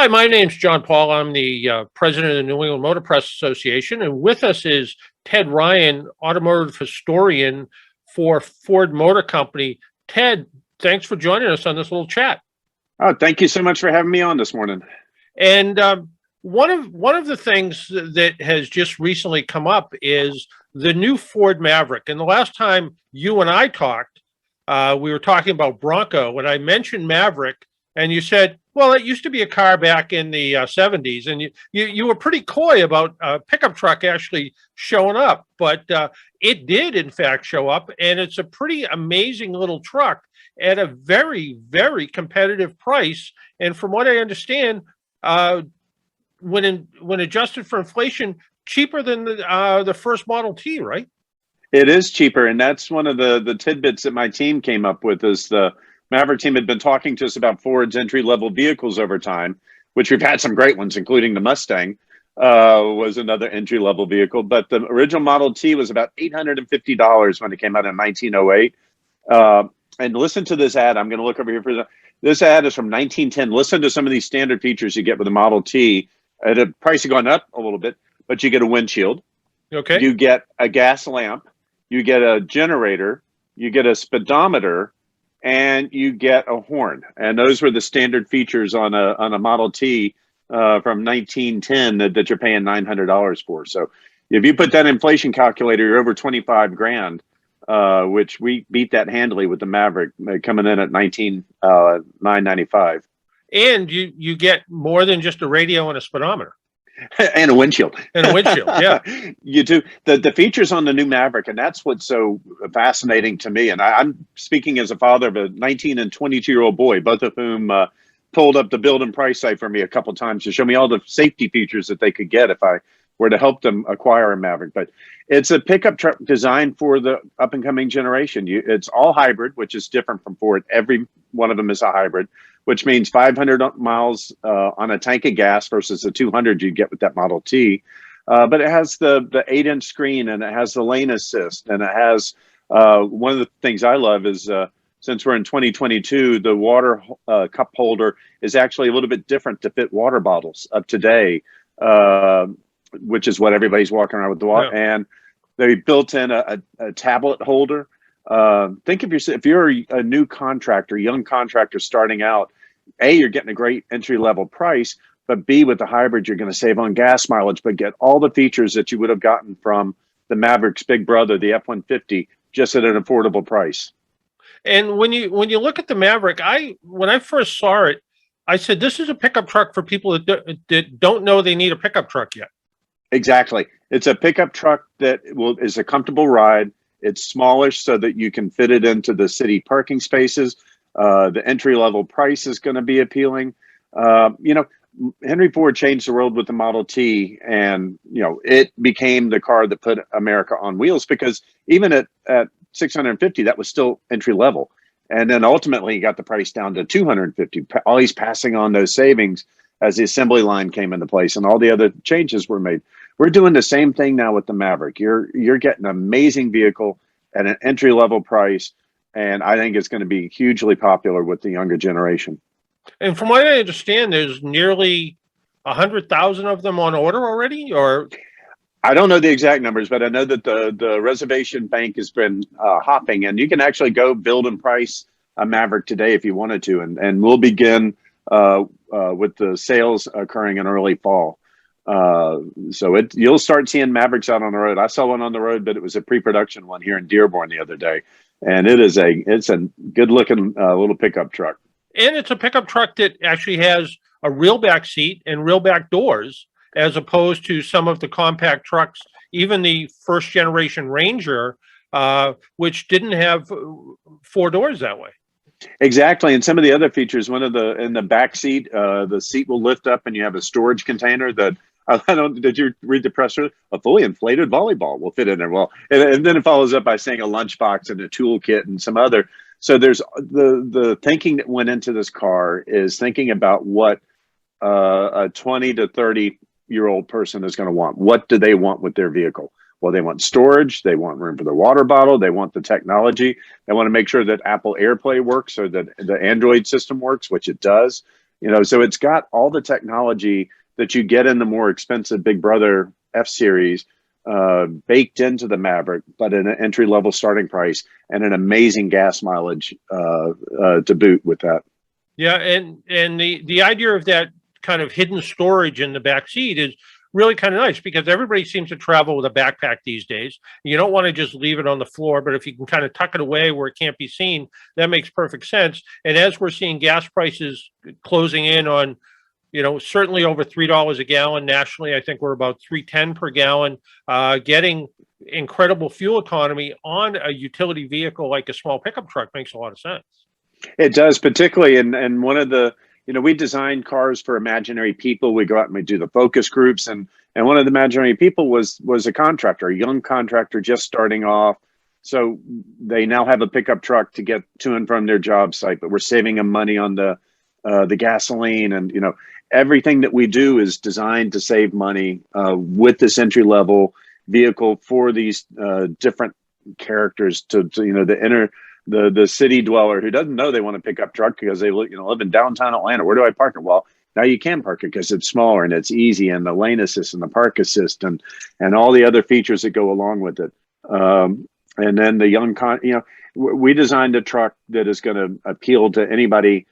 Hi, my name's John Paul. I'm the president of the New England Motor Press Association, and with us is Ted Ryan, automotive historian for Ford Motor Company. Ted, thanks for joining us on this little chat. Oh, thank you so much for having me on this morning. And one of the things that has just recently come up is the new Ford Maverick. And the last time you and I talked, we were talking about Bronco, and I mentioned Maverick, and you said, well, it used to be a car back in the 70s, and you were pretty coy about a pickup truck actually showing up, but it did, in fact, show up, and it's a pretty amazing little truck at a very, very competitive price. And from what I understand, when adjusted for inflation, cheaper than the first Model T, right? It is cheaper, and that's one of the tidbits that my team came up with. Is the Maverick team had been talking to us about Ford's entry-level vehicles over time, which we've had some great ones, including the Mustang, was another entry-level vehicle. But the original Model T was about $850 when it came out in 1908. And listen to this ad. I'm going to look over here for this ad is from 1910. Listen to some of these standard features you get with the Model T. At a price of going up a little bit, but you get a windshield. Okay. You get a gas lamp. You get a generator. You get a speedometer. And you get a horn, and those were the standard features on a Model T from 1910 that you're paying $900 for. So if you put that inflation calculator, you're over 25 grand, which we beat that handily with the Maverick coming in at 995. And you get more than just a radio and a speedometer. And a windshield. Yeah. You do. The features on the new Maverick, and that's what's so fascinating to me. And I'm speaking as a father of a 19 and 22-year-old boy, both of whom pulled up the build and price site for me a couple times to show me all the safety features that they could get if I were to help them acquire a Maverick. But it's a pickup truck designed for the up-and-coming generation. It's all hybrid, which is different from Ford. Every one of them is a hybrid, which means 500 miles on a tank of gas versus the 200 you get with that Model T. But it has the 8-inch screen, and it has the lane assist, and it has one of the things I love is since we're in 2022, the water cup holder is actually a little bit different to fit water bottles of today, which is what everybody's walking around with the water. Yeah. And they built in a tablet holder. Think of yourself, if you're a new contractor, young contractor starting out, A, you're getting a great entry-level price, but B, with the hybrid, you're going to save on gas mileage, but get all the features that you would have gotten from the Maverick's big brother, the F-150, just at an affordable price. And when you look at the Maverick, when I first saw it, I said, this is a pickup truck for people that don't know they need a pickup truck yet. Exactly. It's a pickup truck that is a comfortable ride. It's smallish so that you can fit it into the city parking spaces. The entry-level price is going to be appealing. Henry Ford changed the world with the Model T, and it became the car that put America on wheels, because even at $650, that was still entry-level. And then ultimately he got the price down to $250. Always passing on those savings as the assembly line came into place and all the other changes were made. We're doing the same thing now with the Maverick. You're getting an amazing vehicle at an entry-level price, and I think it's going to be hugely popular with the younger generation. And from what I understand, there's nearly 100,000 of them on order already, or? I don't know the exact numbers, but I know that the reservation bank has been hopping, and you can actually go build and price a Maverick today if you wanted to, and we'll begin with the sales occurring in early fall. So you'll start seeing Mavericks out on the road. I saw one on the road, but it was a pre-production one here in Dearborn the other day, and it's a good-looking little pickup truck. And it's a pickup truck that actually has a real back seat and real back doors, as opposed to some of the compact trucks, even the first-generation Ranger, which didn't have 4 doors that way. Exactly, and some of the other features, in the back seat, the seat will lift up, and you have a storage container that did you read the press release? A fully inflated volleyball will fit in there. Well, and then it follows up by saying a lunchbox and a toolkit and some other. So there's the thinking that went into this car is thinking about what a 20 to 30-year-old person is going to want. What do they want with their vehicle? Well, they want storage. They want room for their water bottle. They want the technology. They want to make sure that Apple AirPlay works or that the Android system works, which it does. So it's got all the technology that you get in the more expensive Big Brother F-Series baked into the Maverick, but at an entry-level starting price and an amazing gas mileage to boot with that. Yeah, and the idea of that kind of hidden storage in the back seat is really kind of nice because everybody seems to travel with a backpack these days. You don't want to just leave it on the floor, but if you can kind of tuck it away where it can't be seen, that makes perfect sense. And as we're seeing gas prices closing in on, certainly over $3 a gallon nationally, I think we're about 3.10 per gallon, getting incredible fuel economy on a utility vehicle like a small pickup truck makes a lot of sense. It does, particularly, and one of the, we design cars for imaginary people. We go out and we do the focus groups, and one of the imaginary people was a contractor, a young contractor just starting off. So they now have a pickup truck to get to and from their job site, but we're saving them money on the gasoline, and everything that we do is designed to save money with this entry level vehicle for these different characters to the city dweller who doesn't know they want to pick up truck because they live in downtown Atlanta. Where do I park it? Well, now you can park it because it's smaller and it's easy, and the lane assist and the park assist and all the other features that go along with it. And then the we designed a truck that is going to appeal to anybody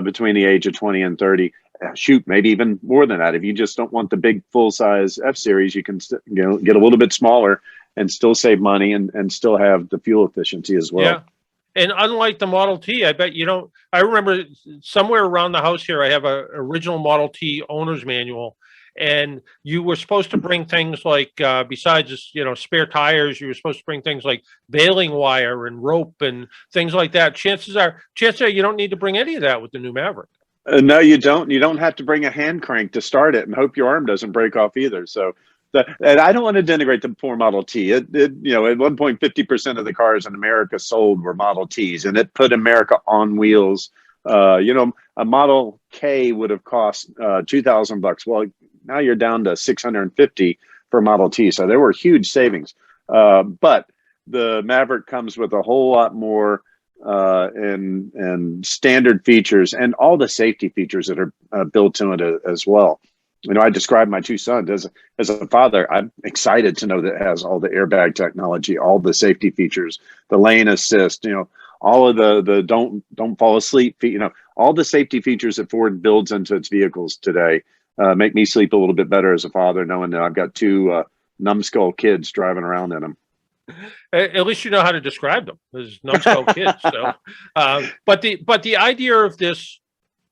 between the age of 20 and 30. Shoot, maybe even more than that. If you just don't want the big full size F-Series, you can get a little bit smaller and still save money and still have the fuel efficiency as well. Yeah. And unlike the Model T, I bet I remember somewhere around the house here, I have a original Model T owner's manual, and you were supposed to bring things like, besides spare tires, you were supposed to bring things like baling wire and rope and things like that. Chances are you don't need to bring any of that with the new Maverick. No, you don't. You don't have to bring a hand crank to start it and hope your arm doesn't break off either. So and I don't want to denigrate the poor Model T. At one point, 50% of the cars in America sold were Model Ts, and it put America on wheels. A Model K would have cost $2,000. Well, now you're down to $650 for Model T. So there were huge savings. But the Maverick comes with a whole lot more and standard features and all the safety features that are built to it as well. I describe my two sons as a father. I'm excited to know that it has all the airbag technology, all the safety features, the lane assist, all of the don't fall asleep, all the safety features that Ford builds into its vehicles today make me sleep a little bit better as a father, knowing that I've got two numbskull kids driving around in them. At least you know how to describe them as numbskull kids. So, but the idea of this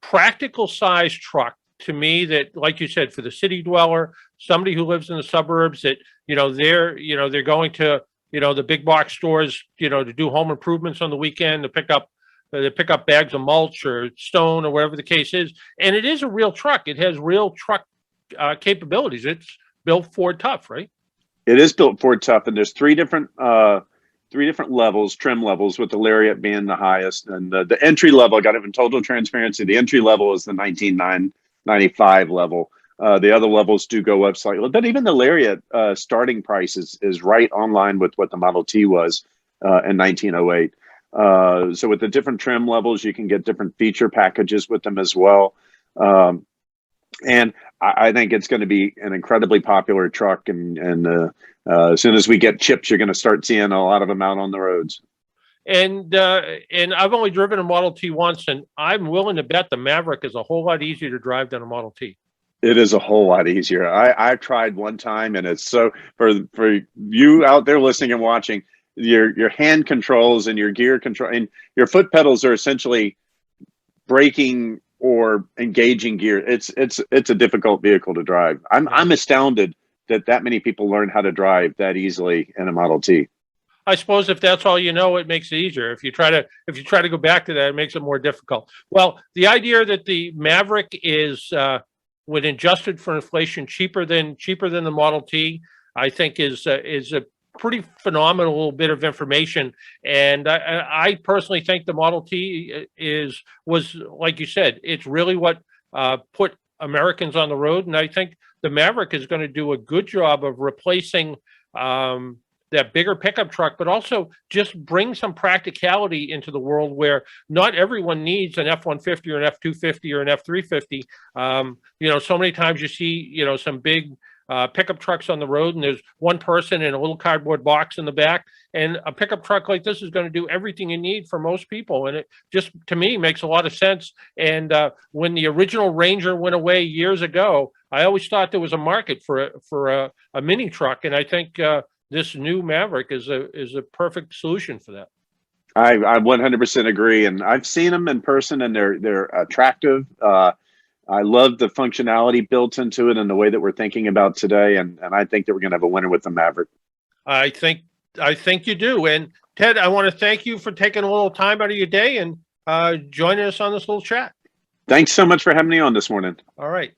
practical size truck, to me, that, like you said, for the city dweller, somebody who lives in the suburbs, that they're going to the big box stores to do home improvements on the weekend, to pick up bags of mulch or stone or whatever the case is, and it is a real truck. It has real truck capabilities. It's built Ford tough, right? It is built Ford tough, and there's three different levels, trim levels, with the Lariat being the highest, and the entry level. I got it in total transparency. The entry level is the 19,995 level. The other levels do go up slightly, but even the Lariat starting price is right on line with what the Model T was in 1908. So with the different trim levels, you can get different feature packages with them as well. And I think it's going to be an incredibly popular truck. And as soon as we get chips, you're going to start seeing a lot of them out on the roads. And I've only driven a Model T once, and I'm willing to bet the Maverick is a whole lot easier to drive than a Model T. It is a whole lot easier. I tried one time, and it's so, for you out there listening and watching, your hand controls and your gear control and your foot pedals are essentially braking or engaging gear. It's a difficult vehicle to drive. I'm astounded that many people learn how to drive that easily in a Model T. I suppose if that's all you know, it makes it easier. If you try to go back to that, it makes it more difficult. Well, the idea that the Maverick is, when adjusted for inflation, cheaper than the Model T, I think is a pretty phenomenal bit of information. And I personally think the Model T was like you said, it's really what put Americans on the road. And I think the Maverick is going to do a good job of replacing that bigger pickup truck, but also just bring some practicality into the world where not everyone needs an F-150 or an F-250 or an F-350. So many times you see, some big pickup trucks on the road, and there's one person in a little cardboard box in the back. And a pickup truck like this is going to do everything you need for most people. And it just, to me, makes a lot of sense. And when the original Ranger went away years ago, I always thought there was a market for a mini truck. And I think this new Maverick is a perfect solution for that. I 100% agree. And I've seen them in person, and they're attractive. I love the functionality built into it and the way that we're thinking about today. And I think that we're going to have a winner with the Maverick. I think you do. And Ted, I want to thank you for taking a little time out of your day and joining us on this little chat. Thanks so much for having me on this morning. All right.